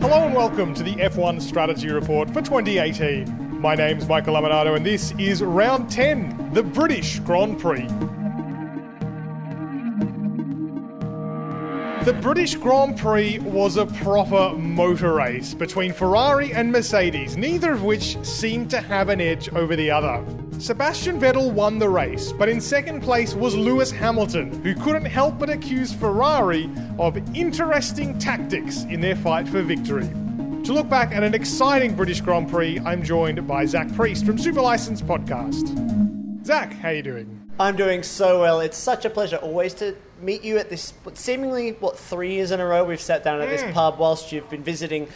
Hello and welcome to the F1 Strategy Report for 2018. My name's Michael Laminato and this is round 10, the British Grand Prix. The British Grand Prix was a proper motor race between Ferrari and Mercedes, neither of which seemed to have an edge over the other. Sebastian Vettel won the race, but in second place was Lewis Hamilton, who couldn't help but accuse Ferrari of interesting tactics in their fight for victory. To look back at an exciting British Grand Prix, I'm joined by Zach Priest from Super License Podcast. Zach, how you doing? I'm doing so well. It's such a pleasure always to meet you at this, seemingly, 3 years in a row we've sat down at this pub whilst you've been visiting.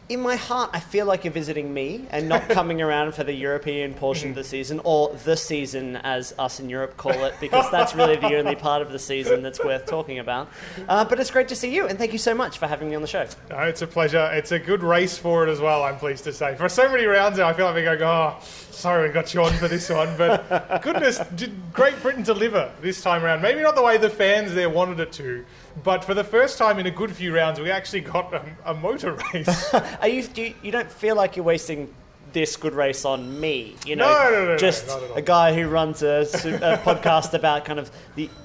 In my heart, I feel like you're visiting me and not coming around for the European portion of the season, or the season as us in Europe call it, because that's really the only part of the season that's worth talking about. But it's great to see you, and thank you so much for having me on the show. No, it's a pleasure. It's a good race for it as well, I'm pleased to say. For so many rounds now, I feel like we're going, sorry we got you on for this one, but goodness, did Great Britain deliver this time around? Maybe not the way the fans there wanted it to, but for the first time in a good few rounds, we actually got a motor race. You don't feel like you're wasting this good race on me, No, not at all. A guy who runs a podcast about kind of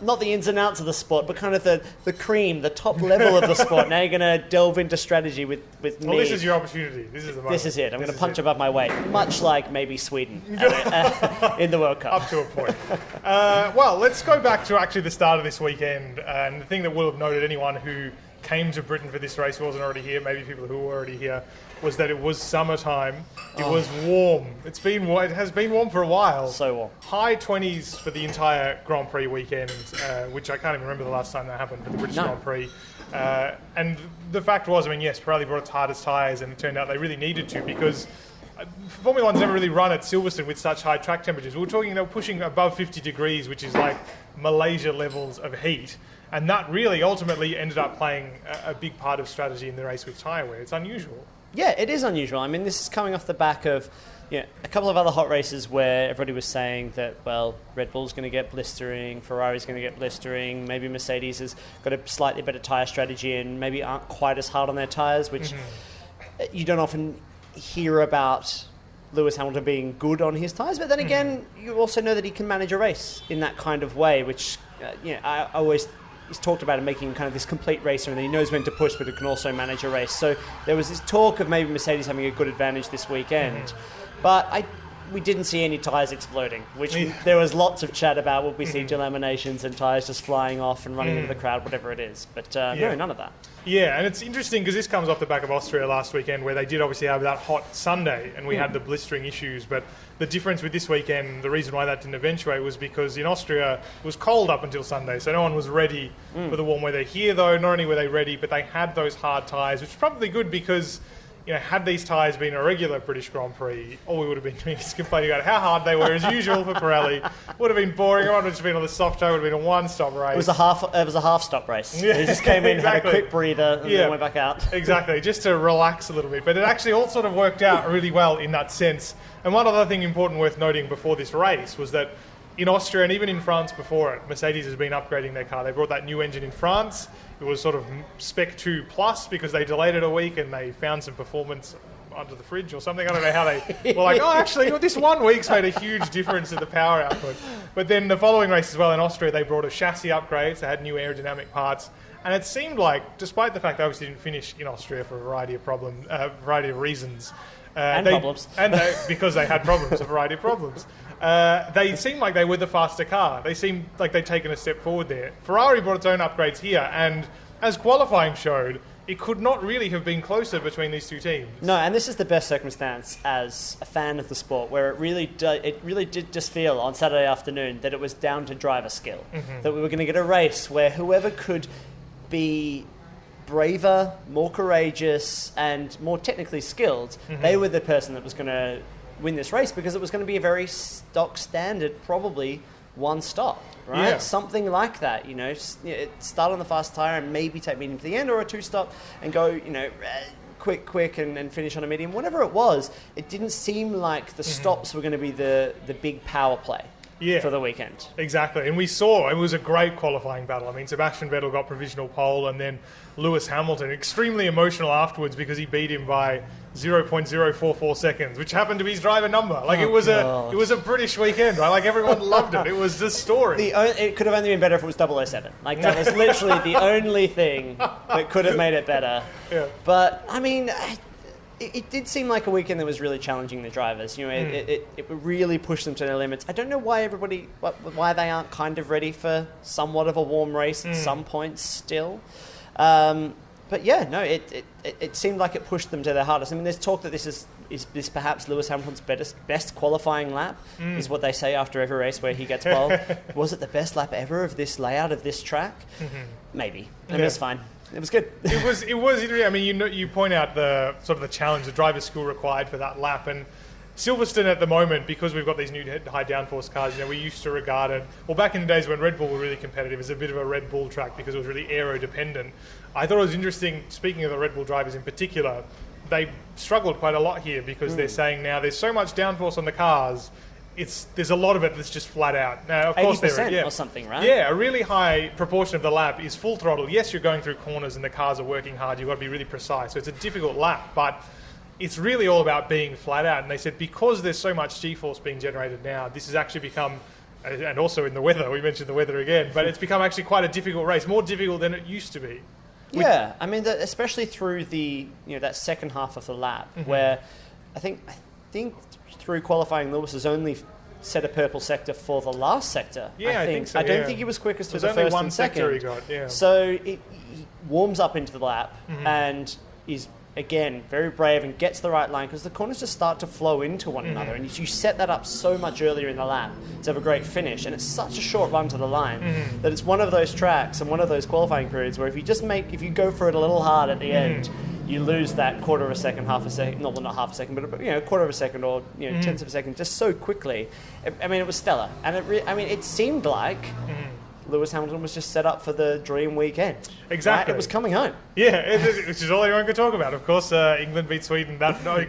not the ins and outs of the sport, but kind of the cream, the top level of the sport. Now you're going to delve into strategy with me. Well, this is your opportunity. This is the moment. This is it. I'm going to punch above my weight, much like maybe Sweden in the World Cup. Up to a point. Well, let's go back to actually the start of this weekend. And the thing that will have noted anyone who came to Britain for this race who wasn't already here, maybe people who were already here, was that it was summertime. It was warm. It has been warm for a while. So warm. High 20s for the entire Grand Prix weekend, which I can't even remember the last time that happened for the British Grand Prix. And the fact was, yes, Pirelli brought its hardest tyres, and it turned out they really needed to, because Formula One's never really run at Silverstone with such high track temperatures. We were talking, pushing above 50 degrees, which is like Malaysia levels of heat. And that really ultimately ended up playing a big part of strategy in the race with tyre wear. It's unusual. Yeah, it is unusual. This is coming off the back of a couple of other hot races where everybody was saying that, Red Bull's going to get blistering, Ferrari's going to get blistering, maybe Mercedes has got a slightly better tyre strategy and maybe aren't quite as hard on their tyres, which you don't often hear about Lewis Hamilton being good on his tyres. But then again, you also know that he can manage a race in that kind of way, which, I always... He's talked about him making kind of this complete racer, and he knows when to push, but he can also manage a race. So there was this talk of maybe Mercedes having a good advantage this weekend, but we didn't see any tyres exploding, which there was lots of chat about. Will we see delaminations and tyres just flying off and running into the crowd, whatever it is? But no, none of that. Yeah, and it's interesting because this comes off the back of Austria last weekend, where they did obviously have that hot Sunday, and we had the blistering issues. But the difference with this weekend, the reason why that didn't eventuate, was because in Austria it was cold up until Sunday, so no one was ready for the warm weather. Here, though, not only were they ready, but they had those hard tyres, which is probably good because, had these tyres been a regular British Grand Prix, all we would have been doing is complaining about how hard they were, as usual for Pirelli. Would have been boring. It would have just been on the soft toe. Would have been a one-stop race. It was a half-stop race. Yeah, he just came in, exactly. had a quick breather, and then went back out. Exactly, just to relax a little bit. But it actually all sort of worked out really well in that sense. And one other thing important worth noting before this race was that in Austria and even in France before it, Mercedes has been upgrading their car. They brought that new engine in France. It was sort of Spec 2 Plus because they delayed it a week and they found some performance under the fridge or something. I don't know how they were like, actually, this 1 week's made a huge difference in the power output. But then the following race as well in Austria, they brought a chassis upgrades. They had new aerodynamic parts. And it seemed like, despite the fact they obviously didn't finish in Austria for a variety of reasons, problems. Because they had problems, a variety of problems. They seemed like they were the faster car. They seemed like they'd taken a step forward there. Ferrari brought its own upgrades here, and as qualifying showed, it could not really have been closer between these two teams. No, and this is the best circumstance as a fan of the sport, where it really did just feel on Saturday afternoon that it was down to driver skill. That we were going to get a race where whoever could be braver, more courageous, and more technically skilled, they were the person that was going to win this race, because it was going to be a very stock standard, probably one stop, right? Yeah. Something like that, start on the fast tire and maybe take medium to the end, or a two-stop and go, quick and finish on a medium. Whatever it was, it didn't seem like the stops were going to be the big power play. for the weekend. Exactly. And we saw it was a great qualifying battle. I mean, Sebastian Vettel got provisional pole, and then Lewis Hamilton, extremely emotional afterwards because he beat him by 0.044 seconds, which happened to be his driver number. Like, it was a British weekend, right? Like, everyone loved it. It was the story. It could have only been better if it was 007. Like, that was literally the only thing that could have made it better. Yeah. But, I mean, it did seem like a weekend that was really challenging the drivers. You know, it really pushed them to their limits. I don't know why why they aren't kind of ready for somewhat of a warm race at some points still. But yeah, no, it seemed like it pushed them to their hardest. I mean, there's talk that this is perhaps Lewis Hamilton's best qualifying lap, is what they say after every race where he gets pole. Was it the best lap ever of this layout of this track? Maybe. I mean, it's fine. It was good. It was. I mean, you point out the sort of the challenge the driver school required for that lap, and Silverstone at the moment, because we've got these new high downforce cars, we used to regard it, well, back in the days when Red Bull were really competitive, as a bit of a Red Bull track because it was really aero dependent. I thought it was interesting, speaking of the Red Bull drivers in particular, they struggled quite a lot here because they're saying now there's so much downforce on the cars, there's a lot of it that's just flat out. Now, of course, 80% or something, right? Yeah, a really high proportion of the lap is full throttle. Yes, you're going through corners and the cars are working hard. You've got to be really precise. So it's a difficult lap, but it's really all about being flat out. And they said because there's so much G-force being generated now, this has actually become, and also in the weather, we mentioned the weather again, but it's become actually quite a difficult race, more difficult than it used to be. Yeah, I mean, especially through that second half of the lap, where I think through qualifying, Lewis has only set a purple sector for the last sector. Yeah, I think so. I don't think he was quickest to the only first one and sector second. he got, yeah. So he warms up into the lap and is, again, very brave and gets the right line because the corners just start to flow into one another, and you set that up so much earlier in the lap to have a great finish, and it's such a short run to the line that it's one of those tracks and one of those qualifying periods where if you go for it a little hard at the end, you lose that quarter of a second, half a second, not half a second, but quarter of a second or tenths of a second just so quickly. I mean, it was stellar, and it seemed like Lewis Hamilton was just set up for the dream weekend. Exactly. Right? It was coming home. Yeah, which is all anyone could talk about. Of course, England beat Sweden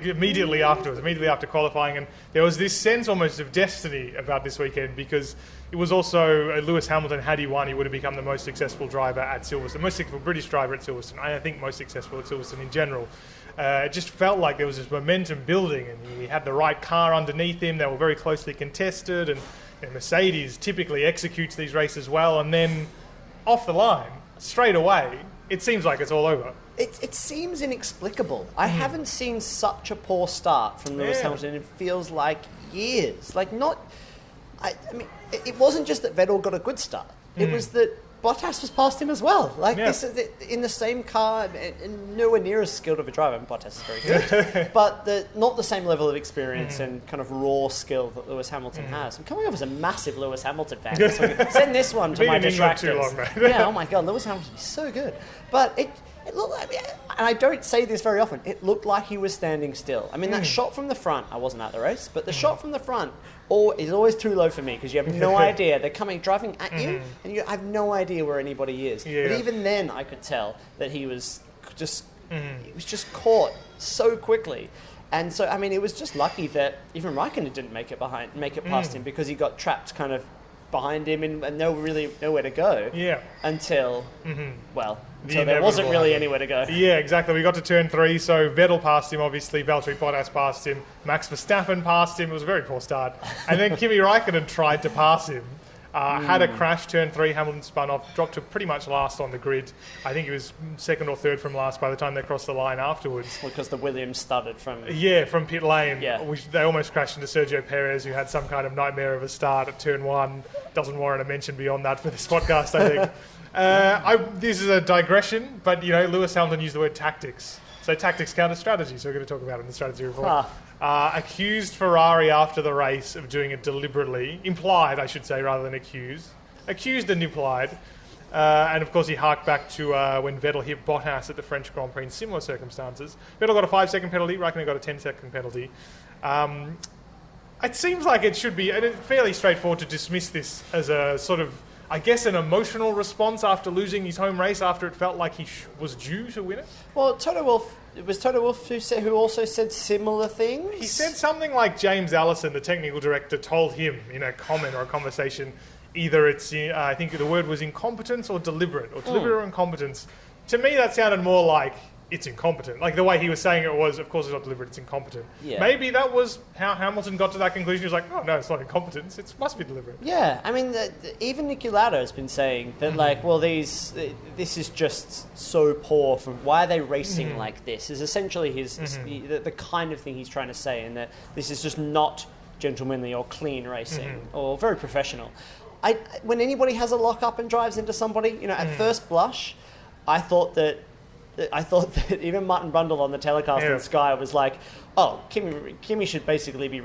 immediately after qualifying, and there was this sense almost of destiny about this weekend because it was also Lewis Hamilton, had he won, he would have become the most successful driver at Silverstone, most successful British driver at Silverstone, and I think most successful at Silverstone in general. It just felt like there was this momentum building, and he had the right car underneath him. They were very closely contested, and Mercedes typically executes these races well, and then off the line, straight away, it seems like it's all over. It seems inexplicable. I haven't seen such a poor start from Lewis Hamilton. It feels like years. Like it wasn't just that Vettel got a good start. It was that Bottas was past him as well. This is in the same car and nowhere near as skilled of a driver. And Bottas is very good, but not the same level of experience and kind of raw skill that Lewis Hamilton has. I'm coming off as a massive Lewis Hamilton fan. So send this one to my detractors. Too long, man. Yeah, oh my God, Lewis Hamilton is so good. But it looked like, and I don't say this very often, it looked like he was standing still. I mean, that shot from the front, I wasn't at the race, but the shot from the front is always too low for me because you have no idea. They're driving at you, and you have no idea where anybody is. Yeah. But even then, I could tell that he was just caught so quickly. And so, I mean, it was just lucky that even Raikkonen didn't make it past him because he got trapped kind of behind him and nowhere to go. Yeah. Until there wasn't really anywhere to go. Yeah, exactly. We got to turn 3, so Vettel passed him, obviously. Valtteri Bottas passed him. Max Verstappen passed him. It was a very poor start. And then Kimi Raikkonen tried to pass him. Had a crash, turn 3, Hamilton spun off, dropped to pretty much last on the grid. I think he was second or third from last by the time they crossed the line afterwards. Because the Williams started from... Yeah, from pit lane. Yeah. Which they almost crashed into Sergio Perez, who had some kind of nightmare of a start at turn 1. Doesn't warrant a mention beyond that for this podcast, I think. This is a digression, but Lewis Hamilton used the word tactics. So tactics counter strategy, so we're going to talk about it in the strategy report. Accused Ferrari after the race of doing it deliberately, implied I should say rather than accused and implied, and of course he harked back to when Vettel hit Bottas at the French Grand Prix in similar circumstances. Vettel got a 5-second penalty, Raikkonen got a 10-second penalty. It seems like it should be fairly straightforward to dismiss this as a sort of I guess, an emotional response after losing his home race after it felt like he was due to win it? Well, Toto Wolff, it was Toto Wolff who also said similar things. He said something like James Allison, the technical director, told him in a comment or a conversation, either it's, I think the word was incompetence or deliberate or incompetence. To me, that sounded more like it's incompetent. Like the way he was saying it was, of course it's not deliberate, it's incompetent. Yeah. Maybe that was how Hamilton got to that conclusion. He was like, oh no, it's not incompetence, it must be deliberate. Yeah, I mean, even Niki Lauda has been saying that, like, well, this is just so poor. Why are they racing like this? Is essentially the kind of thing he's trying to say, and that this is just not gentlemanly or clean racing or very professional. When anybody has a lock-up and drives into somebody, at first blush, I thought that even Martin Brundle on the telecast in Sky was like, oh, Kimi should basically be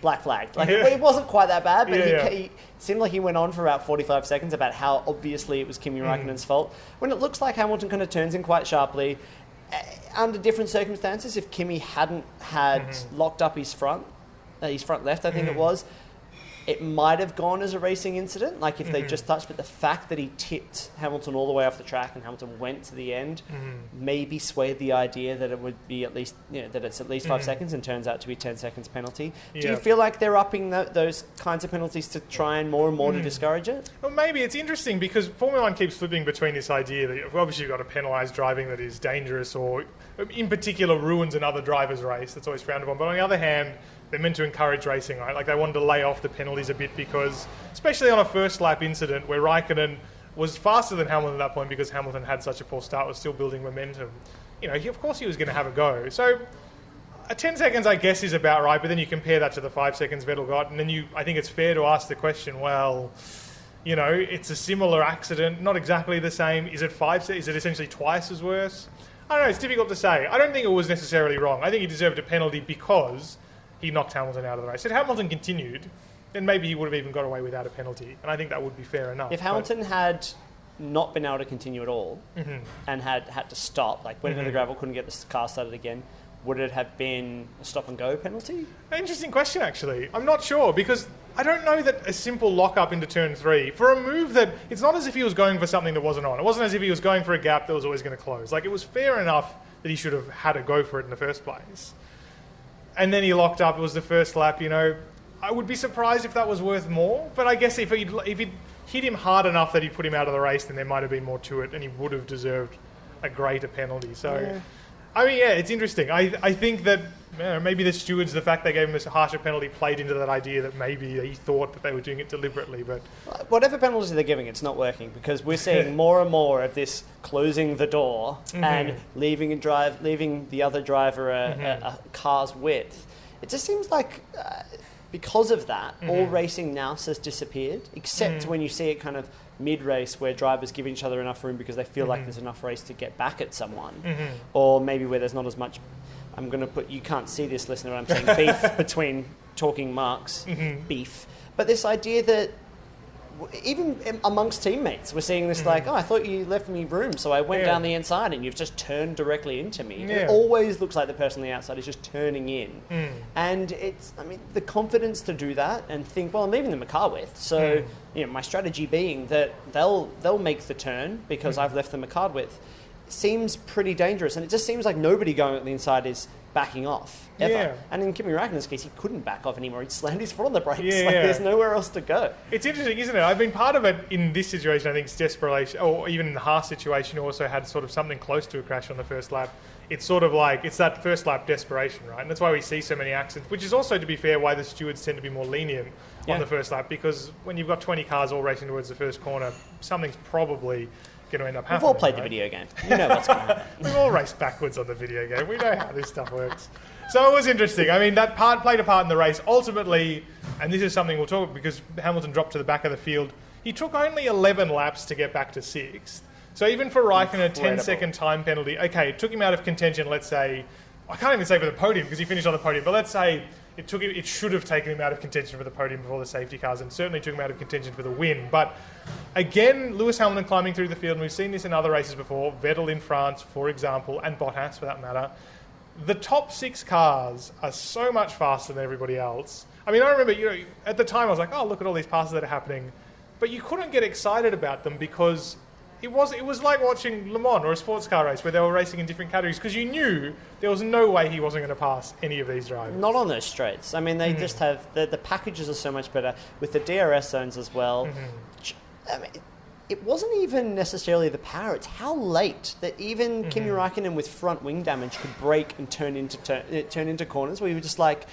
black flagged. Like, it wasn't quite that bad, but he seemed like he went on for about 45 seconds about how obviously it was Kimi Raikkonen's fault. When it looks like Hamilton kind of turns in quite sharply, under different circumstances, if Kimi hadn't had locked up his front left, I think it was, it might have gone as a racing incident, like if they just touched, but the fact that he tipped Hamilton all the way off the track and Hamilton went to the end maybe swayed the idea that it would be at least, that it's at least 5 seconds and turns out to be 10 seconds penalty. Do you feel like they're upping those kinds of penalties to try and more to discourage it? Well, maybe it's interesting because Formula One keeps flipping between this idea that obviously you've got to penalise driving that is dangerous or in particular ruins another driver's race. That's always frowned upon. But on the other hand, they're meant to encourage racing, right? Like they wanted to lay off the penalties a bit because, especially on a first lap incident where Raikkonen was faster than Hamilton at that point because Hamilton had such a poor start, was still building momentum. Of course he was going to have a go. So 10 seconds, I guess, is about right, but then you compare that to the 5 seconds Vettel got, and then I think it's fair to ask the question, well, it's a similar accident, not exactly the same. Is it essentially twice as worse? I don't know, it's difficult to say. I don't think it was necessarily wrong. I think he deserved a penalty because he knocked Hamilton out of the race. If Hamilton continued, then maybe he would have even got away without a penalty. And I think that would be fair enough. If Hamilton had not been able to continue at all and had to stop, like went into the gravel, couldn't get the car started again, would it have been a stop-and-go penalty? Interesting question, actually. I'm not sure, because I don't know that a simple lock-up into turn 3, for a move that, it's not as if he was going for something that wasn't on. It wasn't as if he was going for a gap that was always going to close. Like, it was fair enough that he should have had a go for it in the first place. And then he locked up, it was the first lap, I would be surprised if that was worth more, but I guess if he'd hit him hard enough that he put him out of the race, then there might have been more to it, and he would have deserved a greater penalty. So, I mean, it's interesting. I think that maybe the stewards, the fact they gave him a harsher penalty played into that idea that maybe he thought that they were doing it deliberately. But whatever penalty they're giving, it's not working because we're seeing more and more of this closing the door and leaving the other driver a car's width. It just seems like because of that, all racing now has disappeared, except when you see it kind of mid-race where drivers give each other enough room because they feel like there's enough race to get back at someone, or maybe where there's not as much. I'm going to put, you can't see this, listener, but I'm saying beef between talking marks, beef. But this idea that even amongst teammates, we're seeing this like, oh, I thought you left me room, so I went down the inside and you've just turned directly into me. It always looks like the person on the outside is just turning in. And the confidence to do that and think, well, I'm leaving them a car width. So, my strategy being that they'll make the turn because I've left them a car width. Seems pretty dangerous, and it just seems like nobody going at the inside is backing off ever. And in Kimi Raikkonen's case, he couldn't back off anymore. He slammed his foot on the brakes. There's nowhere else to go. It's interesting, isn't it? I've been part of it in this situation. I think it's desperation, or even in the Haas situation, you also had sort of something close to a crash on the first lap. It's sort of like, it's that first lap desperation, right? And that's why we see so many accidents, which is also, to be fair, why the stewards tend to be more lenient on the first lap, because when you've got 20 cars all racing towards the first corner, something's probably going to end up happening. We've all played the video game. You know what's going to happen. We've all raced backwards on the video game. We know how this stuff works. So it was interesting. I mean, that played a part in the race. Ultimately, and this is something we'll talk about because Hamilton dropped to the back of the field, he took only 11 laps to get back to 6th. So even for Raikkonen, a 10-second time penalty, okay, it took him out of contention, let's say, I can't even say for the podium because he finished on the podium, but let's say it should have taken him out of contention for the podium before the safety cars, and certainly took him out of contention for the win. But again, Lewis Hamilton climbing through the field, and we've seen this in other races before, Vettel in France, for example, and Bottas for that matter. The top 6 cars are so much faster than everybody else. I mean, I remember, at the time I was like, oh, look at all these passes that are happening. but you couldn't get excited about them because it was like watching Le Mans or a sports car race where they were racing in different categories because you knew there was no way he wasn't going to pass any of these drivers. Not on those straights. I mean, they just have the packages are so much better with the DRS zones as well. I mean, it wasn't even necessarily the power; it's how late that even Kimi Raikkonen with front wing damage could brake and turn into corners where you were just like,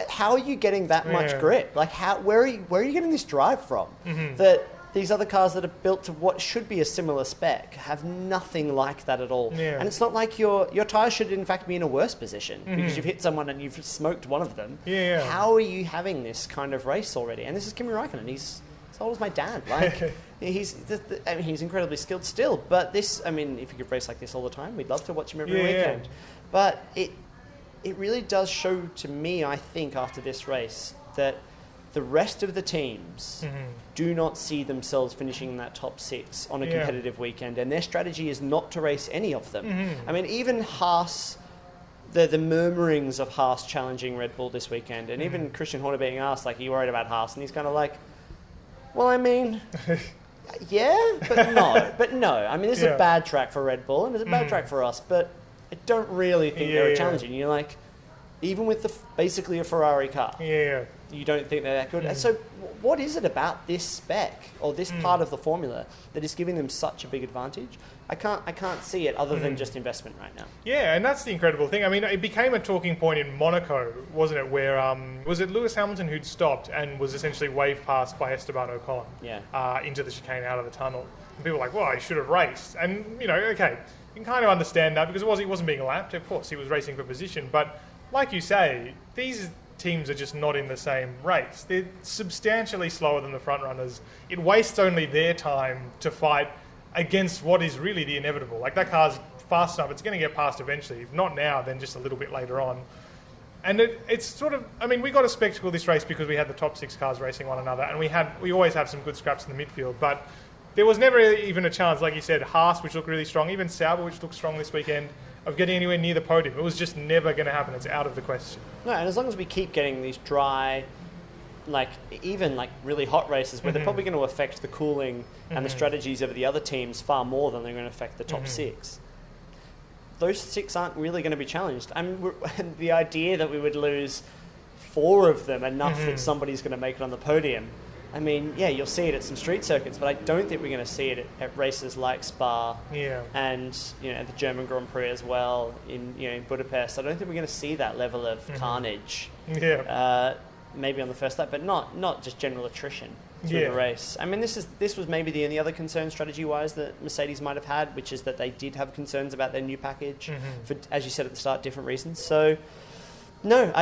how are you getting that much grip? Like, where are you getting this drive from? That these other cars that are built to what should be a similar spec have nothing like that at all. And it's not like your tyres should in fact be in a worse position because you've hit someone and you've smoked one of them. How are you having this kind of race already? And this is Kimi Raikkonen. He's as old as my dad. Like, he's incredibly skilled still. But this, I mean, if you could race like this all the time, we'd love to watch him every weekend. But it really does show to me, I think, after this race, that the rest of the teams do not see themselves finishing in that top 6 on a competitive weekend, and their strategy is not to race any of them. I mean, even Haas, the murmurings of Haas challenging Red Bull this weekend, and even Christian Horner being asked, like, are you worried about Haas? And he's kind of like, well, I mean, yeah, but no. I mean, this is a bad track for Red Bull, and it's a bad track for us, but I don't really think they're challenging. You're like, even with basically a Ferrari car, you don't think they're that good. And so what is it about this spec or this part of the formula that is giving them such a big advantage? I can't see it other than just investment right now. Yeah, and that's the incredible thing. I mean, it became a talking point in Monaco, wasn't it, where was it Lewis Hamilton who'd stopped and was essentially waved past by Esteban Ocon into the chicane out of the tunnel. And people were like, well, he should have raced. And, you know, okay, you can kind of understand that because he wasn't being lapped. Of course, he was racing for position. But like you say, these teams are just not in the same race. They're substantially slower than the front runners. It wastes only their time to fight against what is really the inevitable. Like, that car's fast enough, it's going to get past eventually. If not now, then just a little bit later on. And it's sort of, I mean, we got a spectacle this race because we had the top 6 cars racing one another, and we always have some good scraps in the midfield, but there was never even a chance, like you said, Haas, which looked really strong, even Sauber, which looked strong this weekend, of getting anywhere near the podium. It was just never going to happen. It's out of the question. No, and as long as we keep getting these dry, even really hot races where they're probably going to affect the cooling and the strategies of the other teams far more than they're going to affect the top 6. Those 6 aren't really going to be challenged. I mean, the idea that we would lose 4 of them enough that somebody's going to make it on the podium. I mean, yeah, you'll see it at some street circuits, but I don't think we're going to see it at races like Spa and at the German Grand Prix as well in Budapest. I don't think we're going to see that level of carnage. Maybe on the first lap, but not just general attrition through the race. I mean, this was maybe the only other concern strategy-wise that Mercedes might have had, which is that they did have concerns about their new package for, as you said at the start, different reasons. So, no,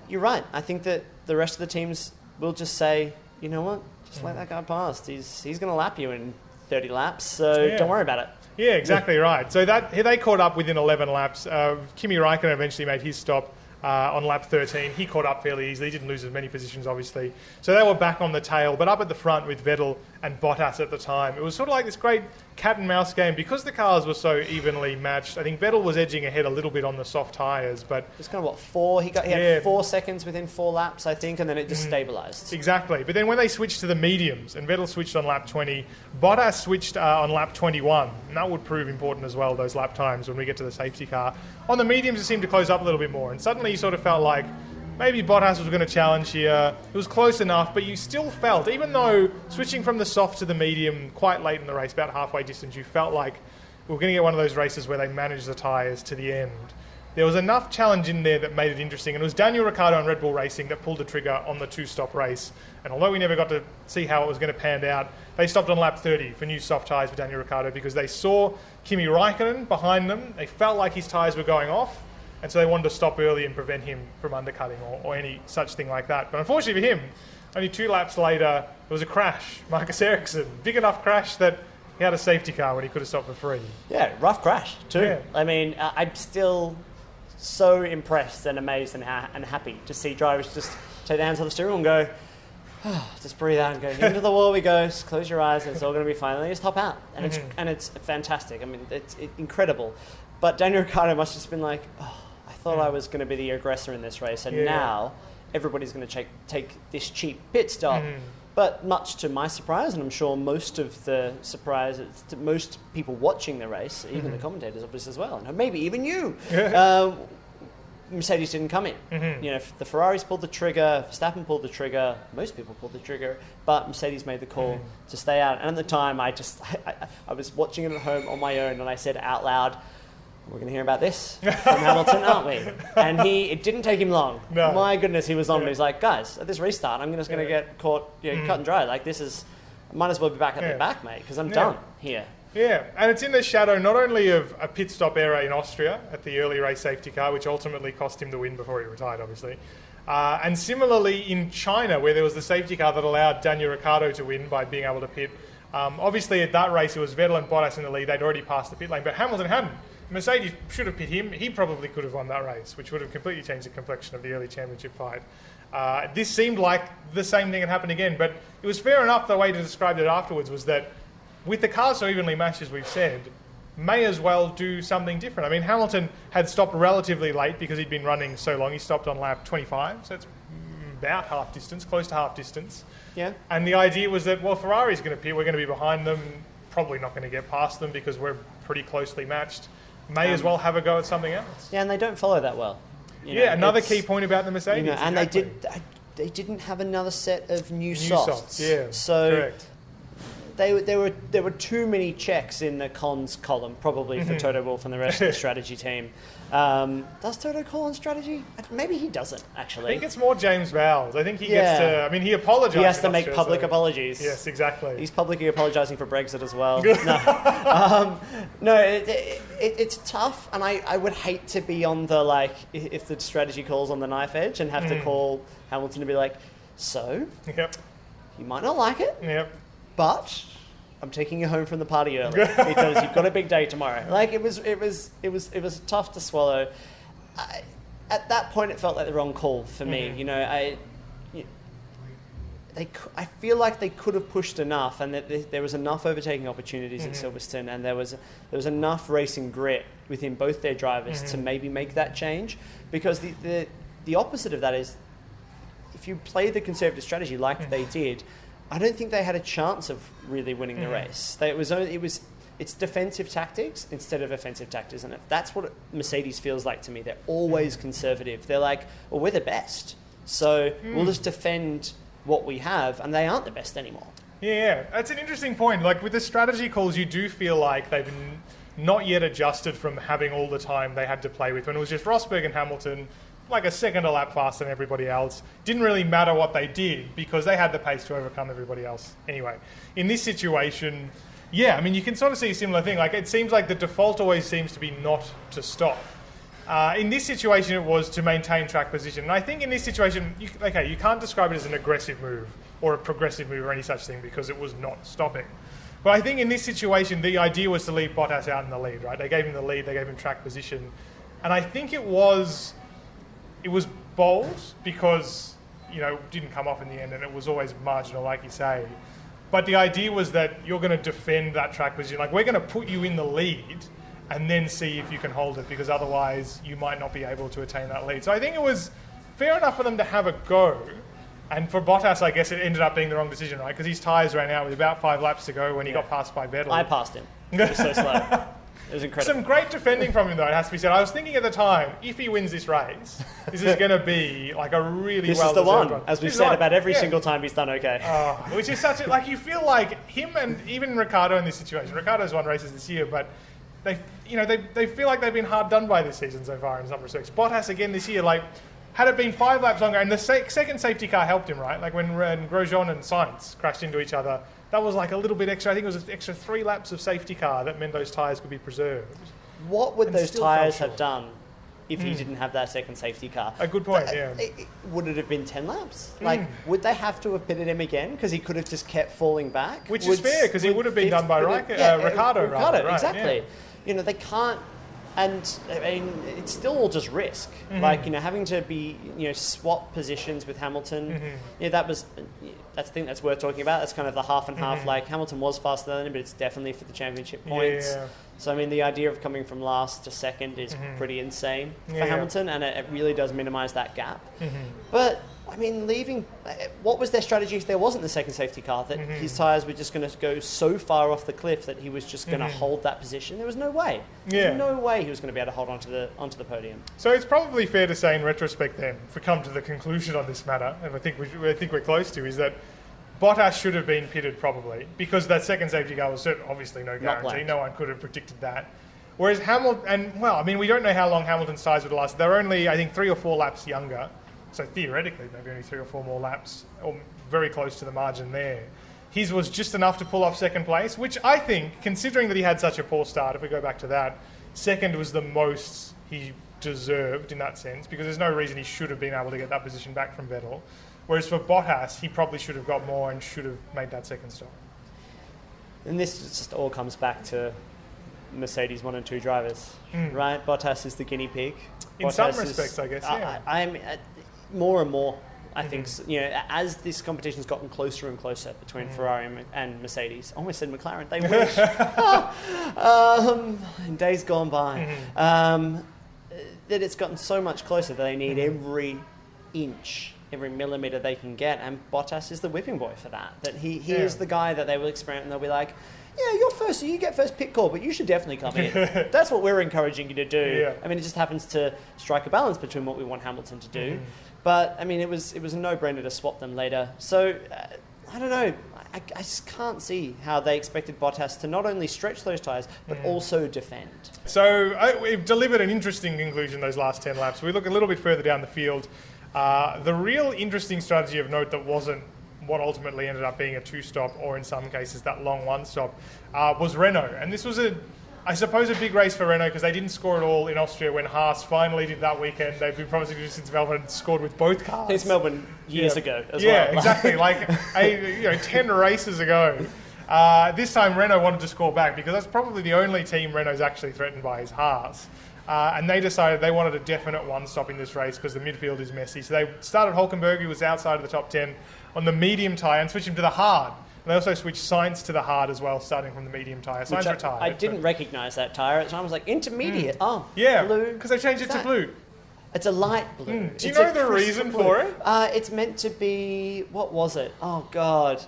you're right. I think that the rest of the teams will just say, you know what, just let that guy past. He's going to lap you in 30 laps, so don't worry about it. Yeah, exactly right. So they caught up within 11 laps. Kimi Raikkonen eventually made his stop on lap 13. He caught up fairly easily. He didn't lose as many positions, obviously. So they were back on the tail, but up at the front with Vettel and Bottas at the time. It was sort of like this great cat and mouse game because the cars were so evenly matched. I think Vettel was edging ahead a little bit on the soft tyres, but it's kind of 4. He had 4 seconds within 4 laps, I think, and then it just stabilised. Exactly. But then when they switched to the mediums, and Vettel switched on lap 20, Bottas switched on lap 21, and that would prove important as well, those lap times when we get to the safety car. On the mediums, it seemed to close up a little bit more, and suddenly you sort of felt like maybe Bottas was going to challenge here. It was close enough, but you still felt, even though switching from the soft to the medium quite late in the race, about halfway distance, you felt like we were going to get one of those races where they manage the tyres to the end. There was enough challenge in there that made it interesting, and it was Daniel Ricciardo and Red Bull Racing that pulled the trigger on the 2-stop race. And although we never got to see how it was going to pan out, they stopped on lap 30 for new soft tyres for Daniel Ricciardo because they saw Kimi Raikkonen behind them. They felt like his tyres were going off, and so they wanted to stop early and prevent him from undercutting or any such thing like that. But unfortunately for him, only 2 laps later, there was a crash. Marcus Ericsson, big enough crash that he had a safety car when he could have stopped for free. Yeah, rough crash too. Yeah. I mean, I'm still so impressed and amazed and happy to see drivers just take their hands on the steering wheel and go, just breathe out and go, into the wall we go, just close your eyes and it's all going to be fine. And they just hop out. And it's fantastic. I mean, it's incredible. But Daniel Ricciardo must have just been like, I thought I was going to be the aggressor in this race, and now everybody's going to take this cheap pit stop But much to my surprise, and I'm sure most of the surprise to most people watching the race, even the commentators obviously as well, and maybe even you, Mercedes didn't come in. You know, the Ferraris pulled the trigger, Verstappen pulled the trigger, most people pulled the trigger, but Mercedes made the call to stay out. And at the time, I was watching it at home on my own, and I said out loud, "We're going to hear about this from Hamilton, aren't we?" And it didn't take him long. No. My goodness, he was on. He was like, "Guys, at this restart, I'm just going to get caught, cut and dry. Like, this is, I might as well be back at the back, mate, because I'm done here." Yeah, and it's in the shadow not only of a pit stop error in Austria at the early race safety car, which ultimately cost him the win before he retired, obviously, and similarly in China, where there was the safety car that allowed Daniel Ricciardo to win by being able to pit. Obviously, at that race, it was Vettel and Bottas in the lead. They'd already passed the pit lane, but Hamilton hadn't. Mercedes should have pit him. He probably could have won that race, which would have completely changed the complexion of the early championship fight. This seemed like the same thing had happened again, but it was fair enough. The way to describe it afterwards was that with the cars so evenly matched, as we've said, may as well do something different. I mean, Hamilton had stopped relatively late because he'd been running so long. He stopped on lap 25, so it's about half distance, close to half distance. Yeah. And the idea was that, well, Ferrari's going to pit, we're going to be behind them, probably not going to get past them because we're pretty closely matched. May as well have a go at something else. Yeah, and they don't follow that well. Another key point about the Mercedes. And exactly. they didn't have another set of new softs. Yeah, so correct. There were too many checks in the cons column, probably for Toto Wolff and the rest of the strategy team. Does Toto call on strategy? Maybe he doesn't, actually. I think it's more James Vowles. I think he gets to... I mean, he apologised. He has to make public apologies. Yes, exactly. He's publicly apologising for Brexit as well. It's tough, and I would hate to be on the, like, if the strategy calls on the knife edge and have to call Hamilton to be like, so, you might not like it, but I'm taking you home from the party early because you've got a big day tomorrow. Like, it was tough to swallow. At that point, it felt like the wrong call for me. You know, I feel like they could have pushed enough, and that there was enough overtaking opportunities at Silverstone, and there was enough racing grit within both their drivers to maybe make that change. Because the opposite of that is, if you play the conservative strategy like they did, I don't think they had a chance of really winning the race. It's defensive tactics instead of offensive tactics, and that's what Mercedes feels like to me. They're always conservative. They're like, well, we're the best, so we'll just defend what we have, and they aren't the best anymore. Yeah, that's an interesting point. Like, with the strategy calls, you do feel like they've not yet adjusted from having all the time they had to play with. When it was just Rosberg and Hamilton, like a second a lap faster than everybody else. Didn't really matter what they did because they had the pace to overcome everybody else anyway. In this situation, I mean, you can sort of see a similar thing. Like, it seems like the default always seems to be not to stop. In this situation, it was to maintain track position. And I think in this situation, you can't describe it as an aggressive move or a progressive move or any such thing because it was not stopping. But I think in this situation, the idea was to leave Bottas out in the lead, right? They gave him the lead, they gave him track position. And I think it was bold because, didn't come off in the end and it was always marginal, like you say. But the idea was that you're going to defend that track position. Like, we're going to put you in the lead and then see if you can hold it because otherwise you might not be able to attain that lead. So I think it was fair enough for them to have a go. And for Bottas, I guess it ended up being the wrong decision, right? Because his tyres ran out with about 5 laps to go when he got passed by Vettel. I passed him. It was so slow. It was incredible. Some great defending from him, though, it has to be said. I was thinking at the time, if he wins this race, this is going to be like a really this well-deserved one. This is the one. one, as we've said about every single time he's done okay. Which is such a, like, you feel like him and even Ricciardo in this situation. Ricciardo's won races this year, but they feel like they've been hard done by this season so far in some respects. Bottas again this year, like, had it been 5 laps longer, and the second safety car helped him, right? Like when Grosjean and Sainz crashed into each other, that was like a little bit extra. I think it was an extra 3 laps of safety car that meant those tyres could be preserved. What would those tyres have done if he didn't have that second safety car? A good point, yeah. Would it have been 10 laps? Like, would they have to have pitted him again because he could have just kept falling back? Which is fair, because he would have been done by Ricciardo. Right? Exactly. Yeah. They can't. And I mean, it's still all just risk. Like, having to be, swap positions with Hamilton. That's the thing that's worth talking about. That's kind of the half and half. Like, Hamilton was faster than him, but it's definitely for the championship points. Yeah. So I mean, the idea of coming from last to second is pretty insane for Hamilton, and it really does minimise that gap. But I mean, what was their strategy if there wasn't the second safety car? That his tyres were just going to go so far off the cliff that he was just going to hold that position? There was no way. There's no way he was going to be able to hold onto the podium. So it's probably fair to say in retrospect then, if we come to the conclusion on this matter, and I think we're close to, is that Bottas should have been pitted probably, because that second safety car was obviously no guarantee. No one could have predicted that. Whereas Hamilton, we don't know how long Hamilton's tyres would have lasted. They're only, I think, 3 or 4 laps younger. So theoretically, maybe only 3 or 4 more laps, or very close to the margin there. His was just enough to pull off second place, which I think, considering that he had such a poor start, if we go back to that, second was the most he deserved in that sense, because there's no reason he should have been able to get that position back from Vettel. Whereas for Bottas, he probably should have got more and should have made that second stop. And this just all comes back to Mercedes 1 and 2 drivers, right? Bottas is the guinea pig. In some respects, I guess, yeah. I'm more and more, I think, as this competition's gotten closer and closer between Ferrari and Mercedes, I almost said McLaren, they wish, in days gone by, that it's gotten so much closer that they need every inch, every millimetre they can get, and Bottas is the whipping boy for that. That he is the guy that they will experiment and they'll be like, yeah, you're first, so you get first pit call, but you should definitely come in. That's what we're encouraging you to do. Yeah. I mean, it just happens to strike a balance between what we want Hamilton to do. But, I mean, it was a no-brainer to swap them later. So, I don't know. I just can't see how they expected Bottas to not only stretch those tyres, but also defend. So, we've delivered an interesting conclusion those last 10 laps. We look a little bit further down the field. The real interesting strategy of note that wasn't what ultimately ended up being a 2-stop, or in some cases that long 1-stop, was Renault. And this was I suppose a big race for Renault, because they didn't score at all in Austria when Haas finally did that weekend. They've been promising to do since Melbourne and scored with both cars. It's Melbourne years ago as well. Yeah, exactly. 10 races ago. This time Renault wanted to score back, because that's probably the only team Renault's actually threatened by is Haas. And they decided they wanted a definite 1-stop in this race because the midfield is messy. So they started Hülkenberg, who was outside of the top 10, on the medium tyre and switched him to the hard. And they also switched Sainz to the hard as well, starting from the medium tyre. Sainz retired. I didn't recognise that tyre at the time. I was like, intermediate. Oh, yeah, blue. because they changed it to blue. It's a light blue. Do you know the reason for it? It's meant to be, what was it? Oh, God.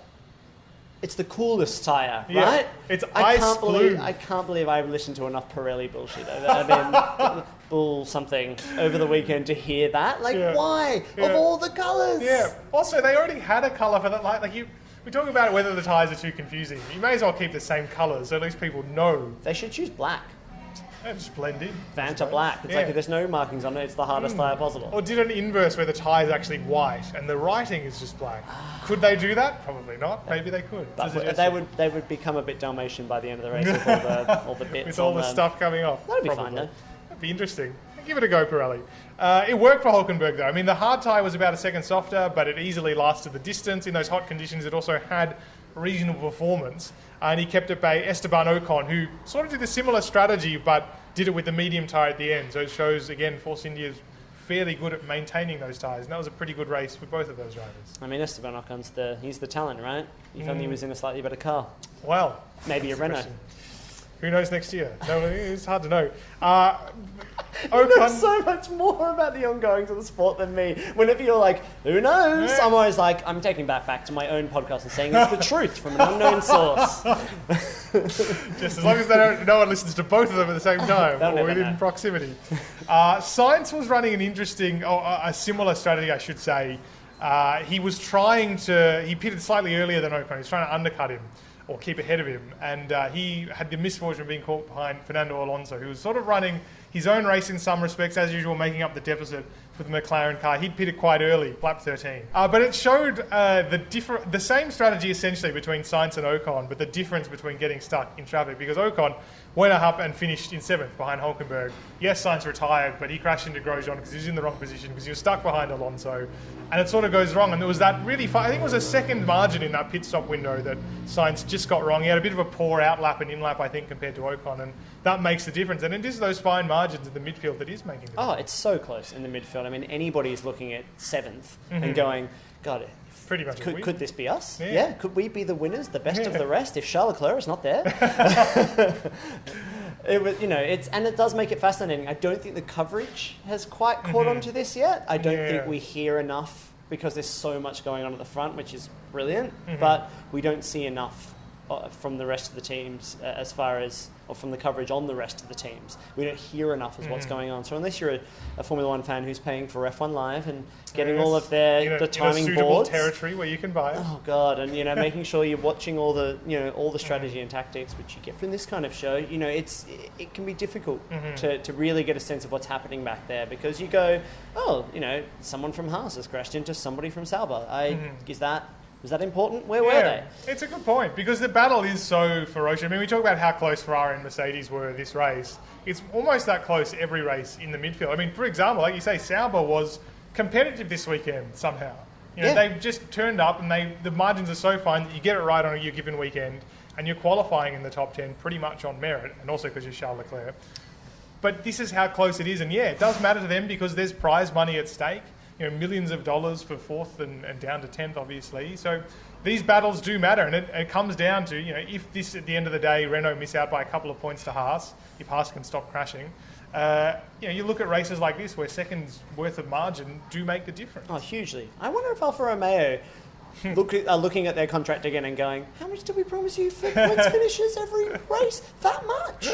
It's the coolest tyre, right? It's ice blue. I can't believe I've listened to enough Pirelli bullshit. I mean, bull something over the weekend to hear that. Why? Of all the colours? Yeah. Also, they already had a colour for that. We're talking about whether the tyres are too confusing. You may as well keep the same colours, so at least people know. They should choose black. Just blend in. Fanta black. It's like if there's no markings on it, it's the hardest tyre possible. Or did an inverse where the tyre is actually white and the writing is just black. Could they do that? Probably not. Maybe they could. But they would become a bit Dalmatian by the end of the race with all the bits. With all the stuff coming off. That'd be fine though. That'd be interesting. Give it a go, Pirelli. It worked for Hülkenberg though. I mean, the hard tyre was about a second softer, but it easily lasted the distance. In those hot conditions, it also had reasonable performance. And he kept at bay Esteban Ocon, who sort of did a similar strategy, but did it with the medium tyre at the end. So it shows, again, Force India's fairly good at maintaining those tyres. And that was a pretty good race for both of those drivers. I mean, Esteban Ocon's he's the talent, right? If only he was in a slightly better car. Well, maybe a Renault. Who knows next year? No, it's hard to know. You know so much more about the ongoings of the sport than me. Whenever you're like, who knows? Yeah. I'm always like, I'm taking that back to my own podcast and saying it's the truth from an unknown source. Just as long as no one listens to both of them at the same time or within proximity. Sainz was running an interesting, a similar strategy, I should say. He was he pitted slightly earlier than Ocon. He was trying to undercut him or keep ahead of him. And he had the misfortune of being caught behind Fernando Alonso, who was sort of running his own race in some respects, as usual, making up the deficit for the McLaren car. He'd pitted quite early, lap 13. But it showed the same strategy essentially between Sainz and Ocon, but the difference between getting stuck in traffic, because Ocon went up and finished in 7th behind Hülkenberg. Yes, Sainz retired, but he crashed into Grosjean because he was in the wrong position, because he was stuck behind Alonso. And it sort of goes wrong. And there was that really I think it was a second margin in that pit stop window that Sainz just got wrong. He had a bit of a poor outlap and in-lap, I think, compared to Ocon. And that makes the difference. And it is those fine margins in the midfield that is making the difference. Oh, it's so close in the midfield. I mean, anybody's looking at 7th and going, God, pretty much could this be us? Yeah. Could we be the winners, the best of the rest, if Charles Leclerc is not there? It was, it does make it fascinating. I don't think the coverage has quite caught on to this yet. I don't think we hear enough because there's so much going on at the front, which is brilliant, but we don't see enough from the rest of the teams as far as, or from the coverage on the rest of the teams. We don't hear enough as what's going on. So unless you're a Formula One fan who's paying for F1 Live and getting all of the timing in a suitable boards, territory where you can buy it. oh god, and making sure you're watching all the all the strategy and tactics which you get from this kind of show. It can be difficult to really get a sense of what's happening back there, because you go, someone from Haas has crashed into somebody from Sauber. Was that important? Where were they? It's a good point, because the battle is so ferocious. I mean, we talk about how close Ferrari and Mercedes were this race. It's almost that close every race in the midfield. I mean, for example, like you say, Sauber was competitive this weekend somehow. They've just turned up, and the margins are so fine that you get it right on a given weekend, and you're qualifying in the top 10 pretty much on merit, and also because you're Charles Leclerc. But this is how close it is, and it does matter to them because there's prize money at stake. Millions of dollars for 4th and down to 10th, obviously. So these battles do matter, and it comes down to, if this, at the end of the day, Renault miss out by a couple of points to Haas, if Haas can stop crashing, you look at races like this where seconds worth of margin do make the difference. Oh, hugely. I wonder if Alfa Romeo are looking at their contract again and going, how much did we promise you for points finishes every race? That much?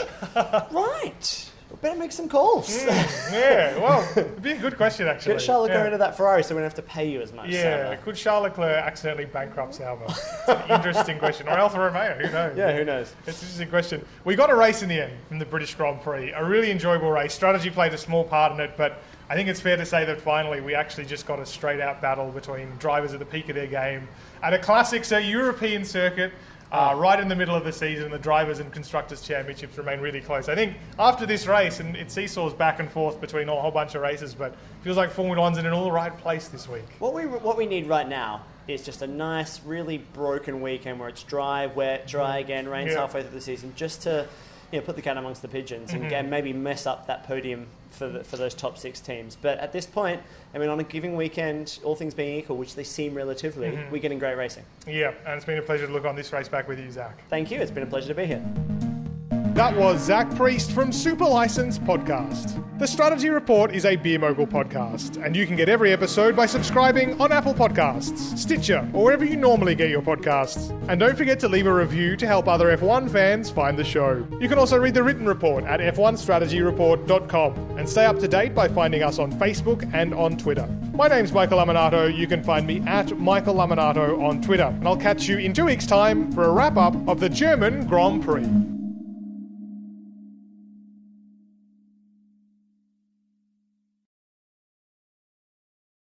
Right. We better make some calls. Well, it'd be a good question, actually. Get Charles Leclerc into that Ferrari so we don't have to pay you as much. Yeah, could Charles Leclerc accidentally bankrupt Sauber? It's an interesting question. Or Alfa Romeo, who knows? Yeah, who knows? It's an interesting question. We got a race in the end from the British Grand Prix. A really enjoyable race. Strategy played a small part in it, but I think it's fair to say that finally we actually just got a straight-out battle between drivers at the peak of their game at a classic European circuit. Right in the middle of the season, the Drivers' and Constructors' Championships remain really close. I think after this race, and it seesaws back and forth between a whole bunch of races, but it feels like Formula One's in an all right place this week. What we need right now is just a nice, really broken weekend where it's dry, wet, dry again, rains halfway through the season, just to put the cat amongst the pigeons and maybe mess up that podium for those top 6 teams. But at this point, I mean, on a given weekend, all things being equal, which they seem relatively, we're getting great racing. Yeah, and it's been a pleasure to look on this race back with you, Zach. Thank you. It's been a pleasure to be here. That was Zach Priest from Super License Podcast. The Strategy Report is a Beer Mogul podcast, and you can get every episode by subscribing on Apple Podcasts, Stitcher, or wherever you normally get your podcasts. And don't forget to leave a review to help other F1 fans find the show. You can also read the written report at f1strategyreport.com and stay up to date by finding us on Facebook and on Twitter. My name's Michael Laminato. You can find me at Michael Laminato on Twitter, and I'll catch you in 2 weeks' time for a wrap-up of the German Grand Prix.